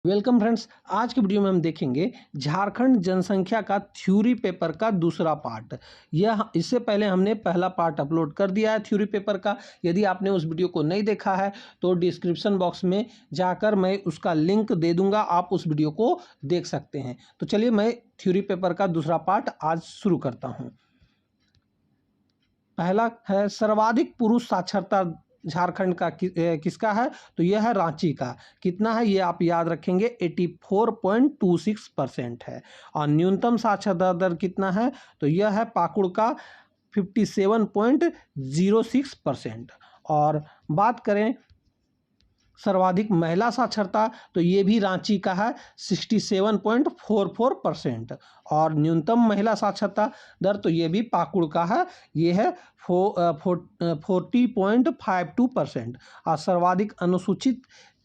Welcome friends. आज के video में हम देखेंगे झारखंड जनसंख्या का थ्योरी पेपर का दूसरा पार्ट। यह इससे पहले हमने पहला पार्ट अपलोड कर दिया है थ्योरी पेपर का। यदि आपने उस वीडियो को नहीं देखा है तो डिस्क्रिप्शन बॉक्स में जाकर मैं उसका लिंक दे दूंगा, आप उस वीडियो को देख सकते हैं। तो चलिए मैं थ्योरी पेपर का दूसरा पार्ट आज शुरू करता हूँ। पहला है सर्वाधिक पुरुष साक्षरता झारखंड का किसका है, तो यह है रांची का। कितना है ये आप याद रखेंगे, 84.26% है। और न्यूनतम साक्षरता दर कितना है, तो यह है पाकुड़ का 57.06%। और बात करें सर्वाधिक महिला साक्षरता, तो ये भी रांची का है 67.44%। और न्यूनतम महिला साक्षरता दर तो ये भी पाकुड़ का है, ये है 40.52%। और सर्वाधिक अनुसूचित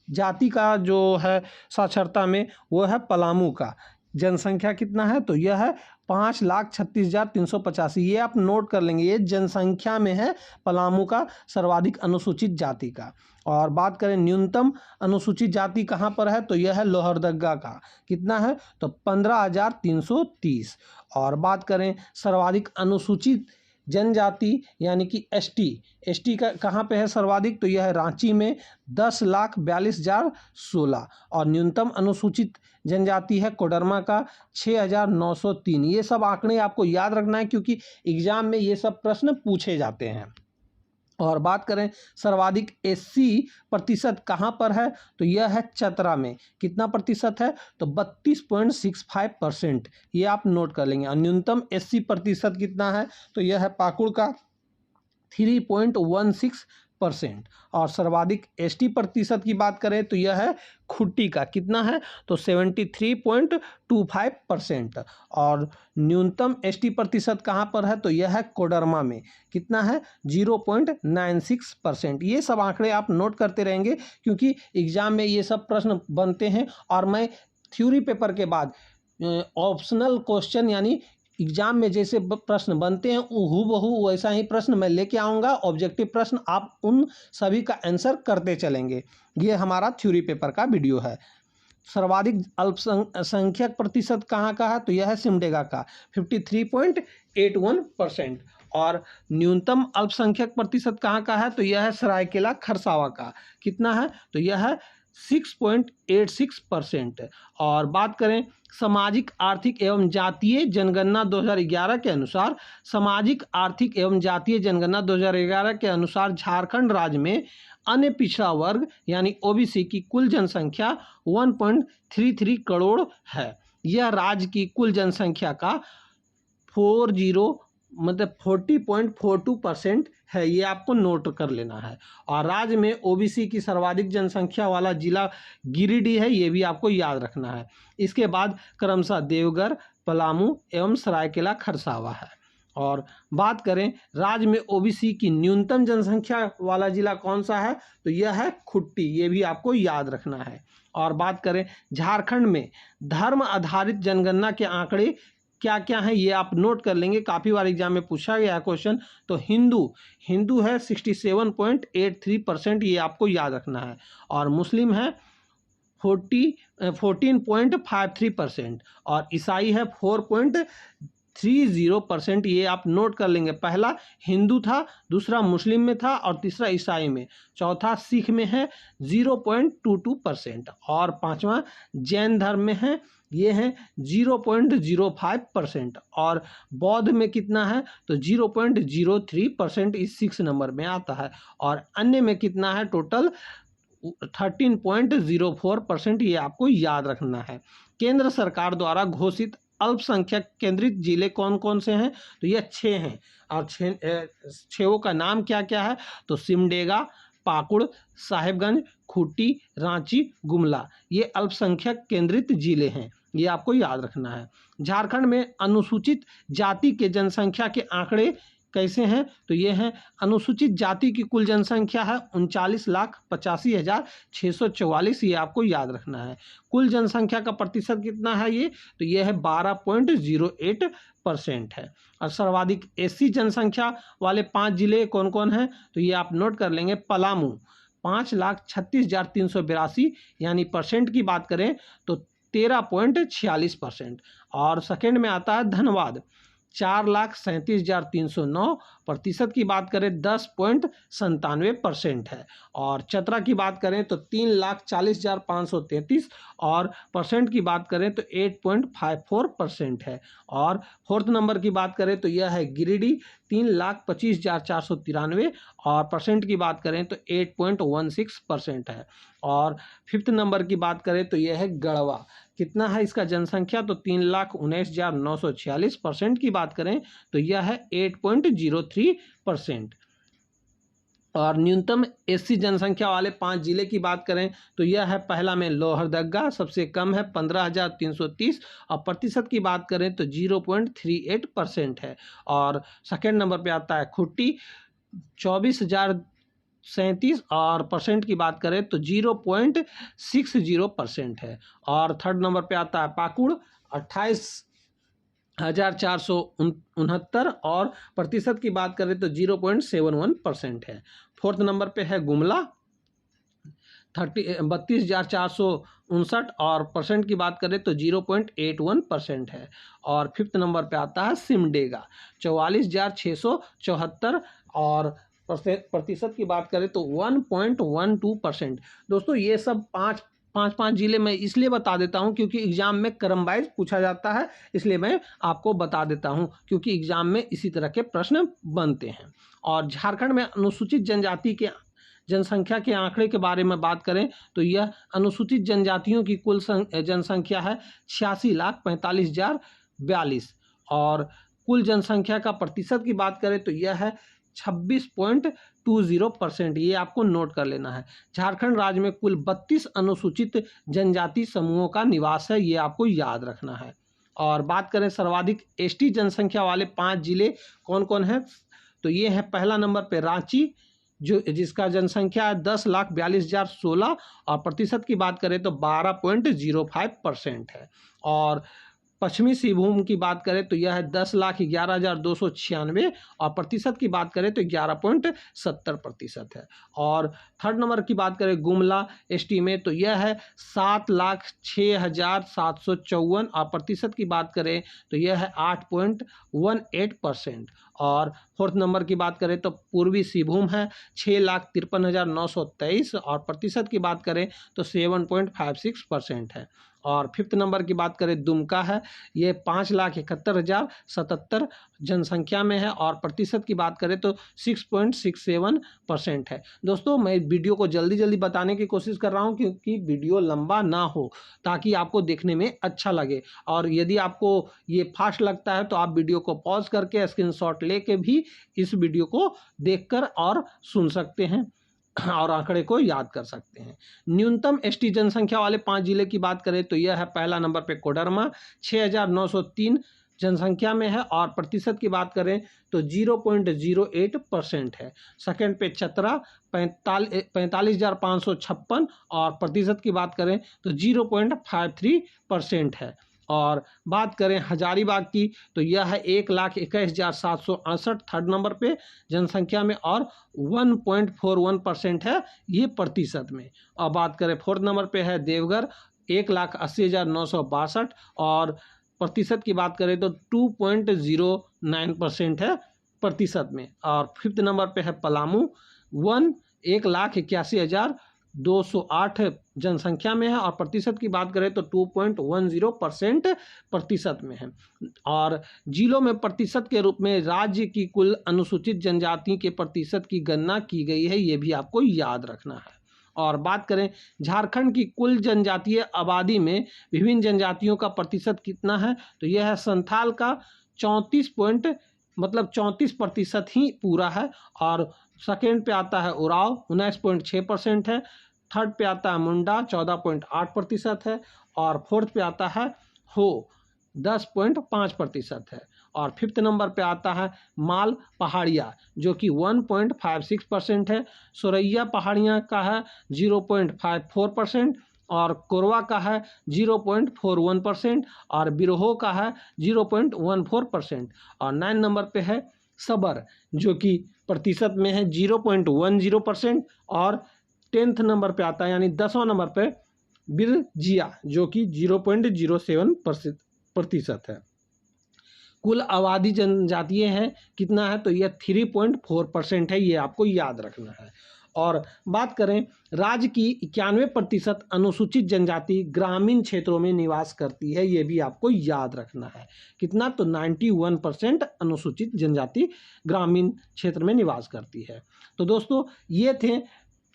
जाति का जो है साक्षरता में वो है पलामू का। जनसंख्या कितना है, तो यह है 5,36,385। ये आप नोट कर लेंगे, ये जनसंख्या में है पलामू का सर्वाधिक अनुसूचित जाति का। और बात करें न्यूनतम अनुसूचित जाति कहाँ पर है, तो यह है लोहरदगा का। कितना है, तो 15,330। और बात करें सर्वाधिक अनुसूचित जनजाति यानी कि एसटी का कहाँ पे है सर्वाधिक, तो यह है रांची में 10,42,016। और न्यूनतम अनुसूचित जनजाति है कोडरमा का 6,903। ये सब आंकड़े आपको याद रखना है क्योंकि एग्जाम में ये सब प्रश्न पूछे जाते हैं। और बात करें सर्वाधिक एससी प्रतिशत कहाँ पर है, तो यह है चतरा में। कितना प्रतिशत है, तो 32.65%। ये आप नोट कर लेंगे। और न्यूनतम एससी प्रतिशत कितना है, तो यह है पाकुड़ का 3.16%। और सर्वाधिक एसटी प्रतिशत की बात करें तो यह है खुट्टी का। कितना है, तो 73.25%। और न्यूनतम एसटी प्रतिशत कहाँ पर है, तो यह है कोडरमा में। कितना है, 0.96%। ये सब आंकड़े आप नोट करते रहेंगे क्योंकि एग्जाम में ये सब प्रश्न बनते हैं। और मैं थ्योरी पेपर के बाद ऑप्शनल क्वेश्चन यानी एग्जाम में जैसे प्रश्न बनते हैं हूबहू वैसा ही प्रश्न मैं लेके आऊँगा। ऑब्जेक्टिव प्रश्न आप उन सभी का आंसर करते चलेंगे। ये हमारा थ्योरी पेपर का वीडियो है। सर्वाधिक अल्पसंख्यक प्रतिशत कहाँ का है, तो यह है सिमडेगा का 53.81%। और न्यूनतम अल्पसंख्यक प्रतिशत कहाँ का है, तो यह है सरायकेला खरसावा का। कितना है, तो यह है 6.86%। और बात करें सामाजिक आर्थिक एवं जातीय जनगणना 2011 के अनुसार, सामाजिक आर्थिक एवं जातीय जनगणना 2011 के अनुसार झारखंड राज्य में अन्य पिछड़ा वर्ग यानी ओबीसी की कुल जनसंख्या 1.33 करोड़ है। यह राज्य की कुल जनसंख्या का 40.42% है। ये आपको नोट कर लेना है। और राज्य में ओबीसी की सर्वाधिक जनसंख्या वाला जिला गिरिडीह है, ये भी आपको याद रखना है। इसके बाद क्रमशः देवघर, पलामू एवं सरायकेला खरसावा है। और बात करें राज्य में ओबीसी की न्यूनतम जनसंख्या वाला जिला कौन सा है, तो यह है खुट्टी। ये भी आपको याद रखना है। और बात करें झारखंड में धर्म आधारित जनगणना के आंकड़े क्या क्या हैं, ये आप नोट कर लेंगे। काफ़ी बार एग्जाम में पूछा गया है क्वेश्चन। तो हिंदू है 67.83%, ये आपको याद रखना है। और मुस्लिम है 14.53%। और ईसाई है 4.30%। ये आप नोट कर लेंगे। पहला हिंदू था, दूसरा मुस्लिम में था और तीसरा ईसाई में। चौथा सिख में है 0.22%। और पांचवा जैन धर्म में है, ये है 0.05%। और बौद्ध में कितना है, तो 0.03% इस 6 नंबर में आता है। और अन्य में कितना है, टोटल 13.04%। ये आपको याद रखना है। केंद्र सरकार द्वारा घोषित अल्पसंख्यक केंद्रित जिले कौन कौन से हैं, तो ये 6 हैं। और 6 का नाम क्या क्या है, तो सिमडेगा, पाकुड़, साहेबगंज, खूंटी, रांची, गुमला। ये अल्पसंख्यक केंद्रित जिले हैं, ये आपको याद रखना है। झारखंड में अनुसूचित जाति के जनसंख्या के आंकड़े कैसे हैं, तो ये हैं अनुसूचित जाति की कुल जनसंख्या है 39,85,644। ये आपको याद रखना है। कुल जनसंख्या का प्रतिशत कितना है ये, तो ये है 12.08% है। और सर्वाधिक एससी जनसंख्या वाले 5 जिले कौन कौन हैं, तो ये आप नोट कर लेंगे। 5,36,382 यानी परसेंट की बात करें तो 13.46%। और सेकंड में आता है धनबाद 4,37,309, प्रतिशत की बात करें 10.97% है। और चतरा की बात करें तो 3,40,533 और परसेंट की बात करें तो 8.54% है। और फोर्थ नंबर की बात करें तो यह है गिरिडीह 3,25,493 और परसेंट की बात करें तो 8.16% है। और फिफ्थ नंबर की बात करें तो यह है गढ़वा, कितना है इसका जनसंख्या तो 3,19,946, परसेंट की बात करें तो यह है 8.03%। और न्यूनतम एससी जनसंख्या वाले 5 जिले की बात करें तो यह है पहला में लोहरदगा, सबसे कम है 15,330 और प्रतिशत की बात करें तो 0.38% है। और सेकंड नंबर पे आता है खुट्टी 24,037 और परसेंट की बात करें तो 0.60% है। और थर्ड नंबर पे आता है पाकुड़ 28,469 और प्रतिशत की बात करें तो 0.71% है। फोर्थ नंबर पे है गुमला 32,459 और परसेंट की बात करें तो 0.81% है। और फिफ्थ नंबर पे आता है सिमडेगा 44,674 और प्रतिशत की बात करें तो 1.12%। दोस्तों ये सब पाँच जिले मैं इसलिए बता देता हूं क्योंकि एग्जाम में क्रम वाइज पूछा जाता है, इसलिए मैं आपको बता देता हूं क्योंकि एग्जाम में इसी तरह के प्रश्न बनते हैं। और झारखंड में अनुसूचित जनजाति के जनसंख्या के आंकड़े के बारे में बात करें तो यह अनुसूचित जनजातियों की कुल जनसंख्या है 86,45,042 और कुल जनसंख्या का प्रतिशत की बात करें तो यह है 26.20%। ये आपको नोट कर लेना है। झारखंड राज्य में कुल 32 अनुसूचित जनजाति समूहों का निवास है, ये आपको याद रखना है। और बात करें सर्वाधिक एसटी जनसंख्या वाले 5 जिले कौन कौन हैं तो ये है पहला नंबर पे रांची जिसका जनसंख्या 10,42,016 और प्रतिशत की बात करें तो 12.05% है। और पश्चिमी सिंहभूम की बात करें तो यह है 10,11,296 और प्रतिशत की बात करें तो 11.70% है। और थर्ड नंबर की बात करें गुमला एसटी में तो यह है 7,06,754 और प्रतिशत की बात करें तो यह है 8.18%। और फोर्थ नंबर की बात करें तो पूर्वी सिंहभूम है 6,53,923 और प्रतिशत की बात करें तो 7.56% है। और फिफ्थ नंबर की बात करें दुमका है, ये 5,71,077 जनसंख्या में है और प्रतिशत की बात करें तो 6.67% है। दोस्तों मैं वीडियो को जल्दी जल्दी बताने की कोशिश कर रहा हूं क्योंकि वीडियो लंबा ना हो ताकि आपको देखने में अच्छा लगे। और यदि आपको ये फास्ट लगता है तो आप वीडियो को पॉज करके स्क्रीनशॉट लेके भी इस वीडियो को देखकर और सुन सकते हैं और आंकड़े को याद कर सकते हैं। न्यूनतम एसटी जनसंख्या वाले 5 जिले की बात करें तो यह है पहला नंबर पे कोडरमा 6,903 जनसंख्या में है और प्रतिशत की बात करें तो 0.08% है। सेकंड पे चतरा 45,556 और प्रतिशत की बात करें तो 0.53% है। और बात करें हजारीबाग की तो यह है 1,21,768 थर्ड नंबर पे जनसंख्या में और 1.41% है ये प्रतिशत में। और बात करें फोर्थ नंबर पे है देवघर 1,80,962 और प्रतिशत की बात करें तो 2.09% है प्रतिशत में। और फिफ्थ नंबर पे है पलामू 1,81,208 जनसंख्या में है और प्रतिशत की बात करें तो 2.10% प्रतिशत में है। और जिलों में प्रतिशत के रूप में राज्य की कुल अनुसूचित जनजाति के प्रतिशत की गणना की गई है, ये भी आपको याद रखना है। और बात करें झारखंड की कुल जनजातीय आबादी में विभिन्न जनजातियों का प्रतिशत कितना है तो यह है संथाल का 34% ही पूरा है। और सेकेंड पे आता है उराव 19.6% है। थर्ड पे आता है मुंडा 14.8% है और फोर्थ पे आता है हो 10.5% है। और फिफ्थ नंबर पे आता है माल पहाड़िया जो कि 1.56% है। सुरैया पहाड़ियाँ का है 0.54% और कोरवा का है 0.41% और बिरहो का है 0.14%। और 9 नंबर पे है सबर जो कि प्रतिशत में है 0.10% और 10th नंबर पे आता है, यानी 10वां नंबर पे बिरजिया जो कि 0.07% है। कुल आबादी जनजातीय है कितना है, तो यह 3.4% है, ये आपको याद रखना है। और बात करें राज्य की 91% अनुसूचित जनजाति ग्रामीण क्षेत्रों में निवास करती है, ये भी आपको याद रखना है। कितना, तो 91% अनुसूचित जनजाति ग्रामीण क्षेत्र में निवास करती है। तो दोस्तों ये थे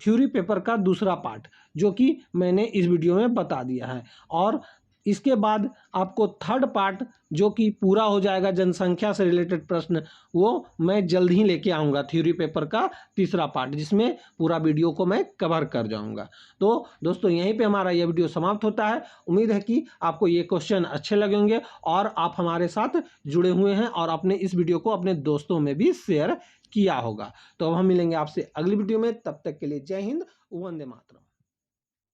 थ्योरी पेपर का दूसरा पार्ट जो कि मैंने इस वीडियो में बता दिया है। और इसके बाद आपको थर्ड पार्ट जो कि पूरा हो जाएगा जनसंख्या से रिलेटेड प्रश्न, वो मैं जल्द ही लेके आऊँगा, थ्योरी पेपर का तीसरा पार्ट, जिसमें पूरा वीडियो को मैं कवर कर जाऊँगा। तो दोस्तों यहीं पे हमारा ये वीडियो समाप्त होता है। उम्मीद है कि आपको ये क्वेश्चन अच्छे लगे होंगे और आप हमारे साथ जुड़े हुए हैं और अपने इस वीडियो को अपने दोस्तों में भी शेयर किया होगा। तो अब हम मिलेंगे आपसे अगली वीडियो में, तब तक के लिए जय हिंद, वंदे मातरम।